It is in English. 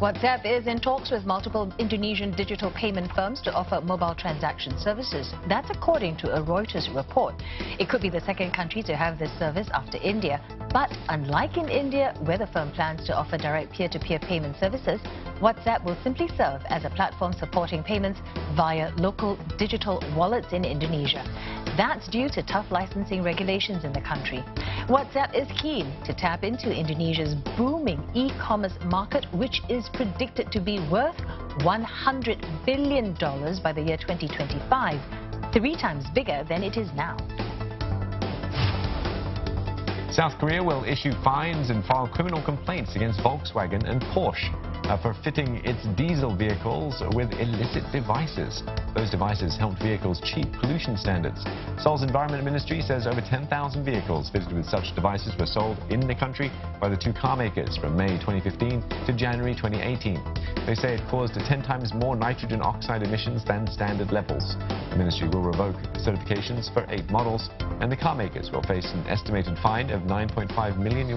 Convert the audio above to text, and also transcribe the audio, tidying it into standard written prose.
WhatsApp is in talks with multiple Indonesian digital payment firms to offer mobile transaction services. That's according to a Reuters report. It could be the second country to have this service after India. But unlike in India, where the firm plans to offer direct peer-to-peer payment services, WhatsApp will simply serve as a platform supporting payments via local digital wallets in Indonesia. That's due to tough licensing regulations in the country. WhatsApp is keen to tap into Indonesia's booming e-commerce market, which is predicted to be worth $100 billion by the year 2025, 3 times bigger than it is now. South Korea will issue fines and file criminal complaints against Volkswagen and Porsche for fitting its diesel vehicles with illicit devices. Those devices helped vehicles cheat pollution standards. Seoul's Environment Ministry says over 10,000 vehicles fitted with such devices were sold in the country by the 2 car makers from May 2015 to January 2018. They say it caused 10 times more nitrogen oxide emissions than standard levels. The ministry will revoke certifications for 8 models, and the car makers will face an estimated fine of $9.5 million.